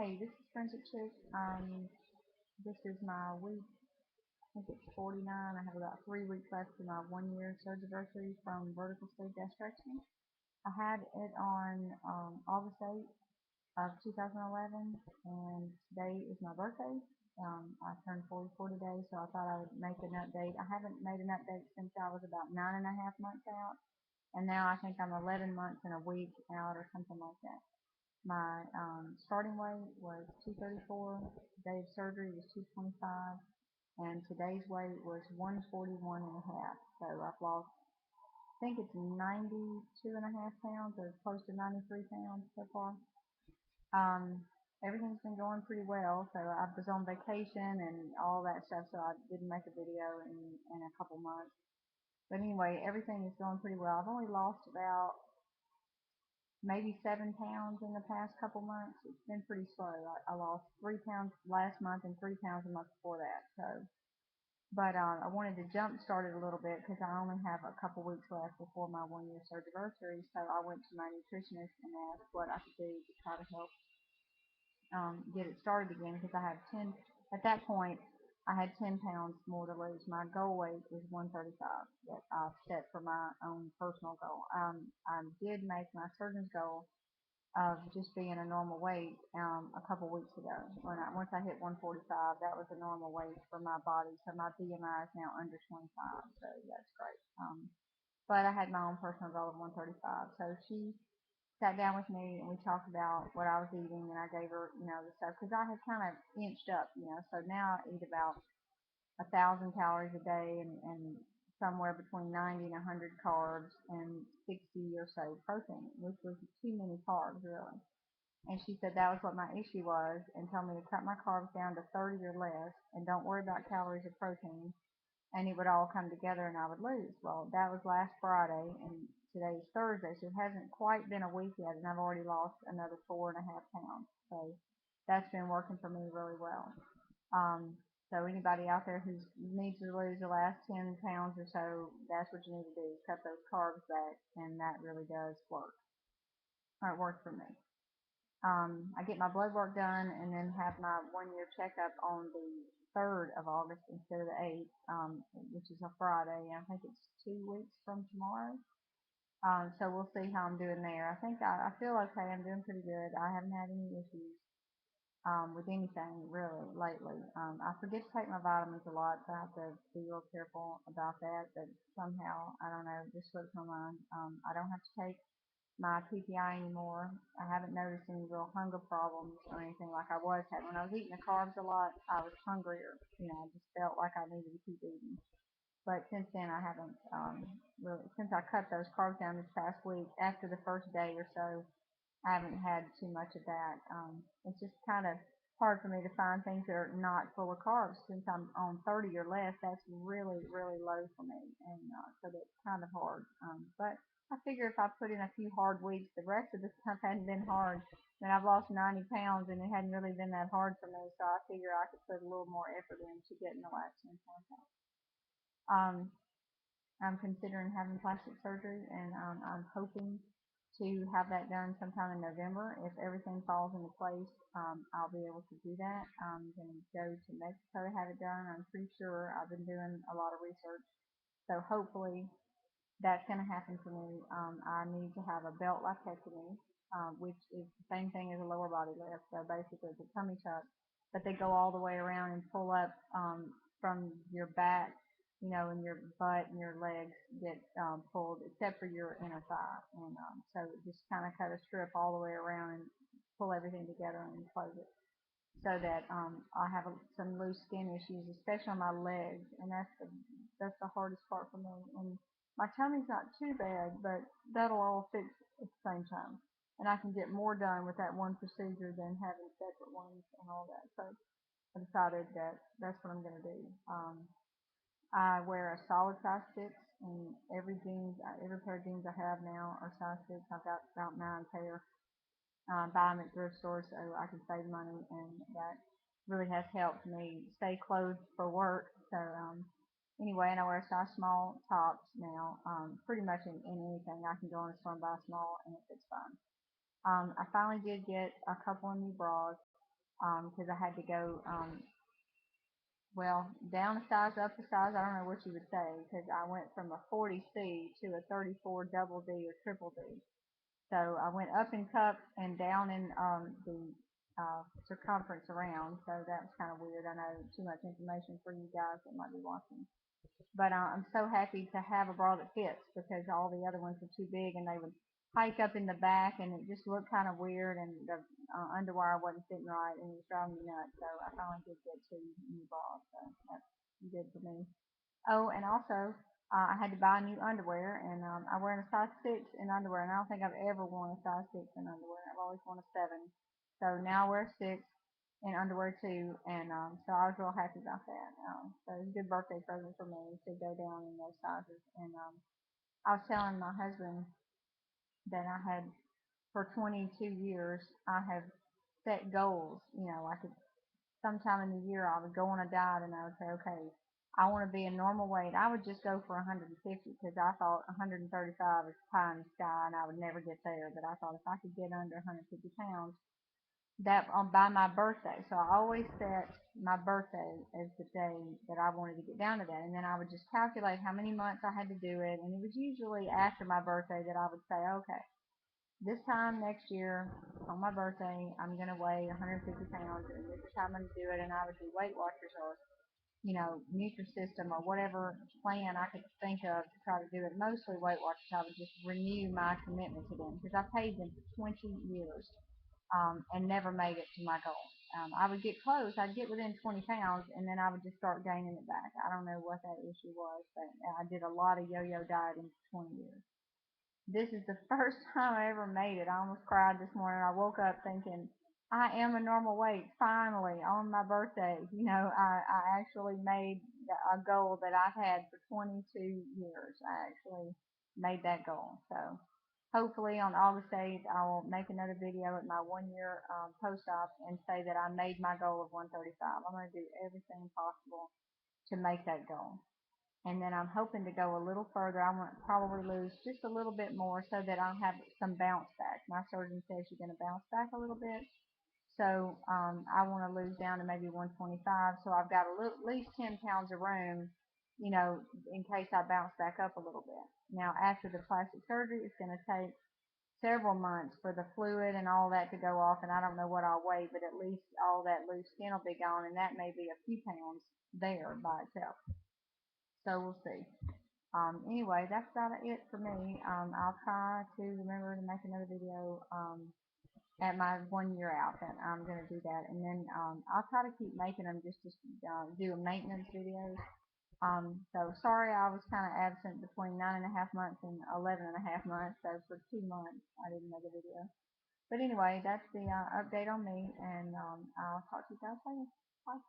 Hey, this is Friendship Chick. This is my week, I think it's 49. I have about 3 weeks left to my 1 year surgery from vertical sleeve gastrectomy. I had it on August 8th of 2011, and today is my birthday. I turned 44 today, so I thought I would make an update. I haven't made an update since I was about 9.5 months out, and now I think I'm 11 months and a week out or something like that. My starting weight was 234. The day of surgery was 225, and today's weight was 141 and a half. So I've lost, I think it's 92 and a half pounds, or close to 93 pounds so far. Um, Everything's been going pretty well. So I was on vacation and all that stuff, so I didn't make a video in a couple months. But anyway, everything is going pretty well. I've only lost about maybe 7 pounds in the past couple months. It's been pretty slow. I lost 3 pounds last month and 3 pounds the month before that. So, but I wanted to jump start it a little bit because I only have a couple weeks left before my 1 year surgery. So I went to my nutritionist and asked what I could do to try to help get it started again because I have 10, at that point, I had 10 pounds more to lose. My goal weight is 135 that I've set for my own personal goal. I did make my surgeon's goal of just being a normal weight a couple weeks ago. Once I hit 145, that was a normal weight for my body. So my BMI is now under 25, so that's great. But I had my own personal goal of 135. So she sat down with me and we talked about what I was eating, and I gave her, the stuff because I had kind of inched up. So now I eat about 1,000 calories a day and somewhere between 90 and 100 carbs and 60 or so protein, which was too many carbs really. And she said that was what my issue was, and told me to cut my carbs down to 30 or less and don't worry about calories or protein, and it would all come together and I would lose. Well, that was last Friday, and today's Thursday, so it hasn't quite been a week yet, and I've already lost another 4.5 pounds. So that's been working for me really well. Um, so anybody out there who needs to lose the last 10 pounds or so, that's what you need to do, cut those carbs back, and that really does work. Or it worked for me. I get my blood work done and then have my 1 year checkup on the 3rd of August instead of the 8th, which is a Friday. I think it's 2 weeks from tomorrow. So we'll see how I'm doing there. I think I feel okay. I'm doing pretty good. I haven't had any issues with anything really lately. I forget to take my vitamins a lot, so I have to be real careful about that. But somehow, I don't know, it just slips my mind. I don't have to take my PPI anymore. I haven't noticed any real hunger problems or anything like I was having. When I was eating the carbs a lot, I was hungrier. I just felt like I needed to keep eating. But since then, I haven't really. Since I cut those carbs down this past week, after the first day or so, I haven't had too much of that. It's just kind of hard for me to find things that are not full of carbs. Since I'm on 30 or less, that's really, really low for me, and so that's kind of hard. But I figure if I put in a few hard weeks, the rest of the stuff hadn't been hard. I mean, I've lost 90 pounds, and it hadn't really been that hard for me, so I figure I could put a little more effort into getting the last 10 pounds out. Um, I'm considering having plastic surgery, and I'm hoping to have that done sometime in November. If everything falls into place, I'll be able to do that. I'm going to go to Mexico to have it done. I'm pretty sure. I've been doing a lot of research, so hopefully that's going to happen for me. I need to have a belt lipectomy, which is the same thing as a lower body lift. So basically, it's a tummy tuck, but they go all the way around and pull up from your back, and your butt and your legs get pulled, except for your inner thigh. And so just kind of cut a strip all the way around and pull everything together and close it so that I have some loose skin issues, especially on my legs, and that's the hardest part for me. And my tummy's not too bad, but that'll all fix at the same time, and I can get more done with that one procedure than having separate ones and all that. So I decided that that's what I'm going to do. I wear a solid size 6, and every pair of jeans I have now are size 6. I've got about 9 pair. Buy them at thrift stores so I can save money, and that really has helped me stay clothed for work. So anyway, and I wear size small tops now. Pretty much in anything I can go in the store and buy small, and it fits fine. I finally did get a couple of new bras. because I had to go, well, down a size, up a size. I don't know what you would say, because I went from a 40C to a 34 double D or triple D. So I went up in cup and down in the circumference around. So that was kind of weird. I know too much information for you guys that might be watching. But I'm so happy to have a bra that fits because all the other ones were too big and they would hike up in the back and it just looked kind of weird and the underwire wasn't fitting right and it was driving me nuts. So I finally did get two new bras. So that's good for me. Oh, and also, I had to buy new underwear, and I wear a size 6 in underwear, and I don't think I've ever worn a size 6 in underwear. I've always worn a 7. So now I wear a 6 in underwear too, and so I was real happy about that. So it was a good birthday present for me to go down in those sizes. And I was telling my husband that I had, for 22 years, I have set goals. You know, like sometime in the year I would go on a diet and I would say, okay, I want to be a normal weight. I would just go for 150 because I thought 135 is pie in the sky and I would never get there. But I thought if I could get under 150 pounds, that by my birthday. So I always set my birthday as the day that I wanted to get down to that. And then I would just calculate how many months I had to do it. And it was usually after my birthday that I would say, okay, this time next year on my birthday, I'm going to weigh 150 pounds, and this is how I'm going to do it. And I would do Weight Watchers or, Nutrisystem or whatever plan I could think of to try to do it. Mostly Weight Watchers, I would just renew my commitment to them because I paid them for 20 years and never made it to my goal. I would get close, I'd get within 20 pounds, and then I would just start gaining it back. I don't know what that issue was, but I did a lot of yo-yo dieting for 20 years. This is the first time I ever made it. I almost cried this morning. I woke up thinking, I am a normal weight. Finally, on my birthday, I actually made a goal that I've had for 22 years. I actually made that goal. So hopefully on August 8th, I will make another video at my 1 year post-op and say that I made my goal of 135. I'm going to do everything possible to make that goal. And then I'm hoping to go a little further. I want to probably lose just a little bit more so that I'll have some bounce back. My surgeon says you're going to bounce back a little bit. So I want to lose down to maybe 125. So I've got at least 10 pounds of room, in case I bounce back up a little bit. Now, after the plastic surgery, it's going to take several months for the fluid and all that to go off. And I don't know what I'll weigh, but at least all that loose skin will be gone. And that may be a few pounds there by itself. So we'll see. Anyway, that's about it for me. I'll try to remember to make another video at my 1 year out. That I'm going to do that. And then I'll try to keep making them just to do a maintenance videos. So sorry I was kind of absent between 9.5 months and 11.5 months. So for 2 months I didn't make a video. But anyway, that's the update on me. And I'll talk to you guys later. Bye.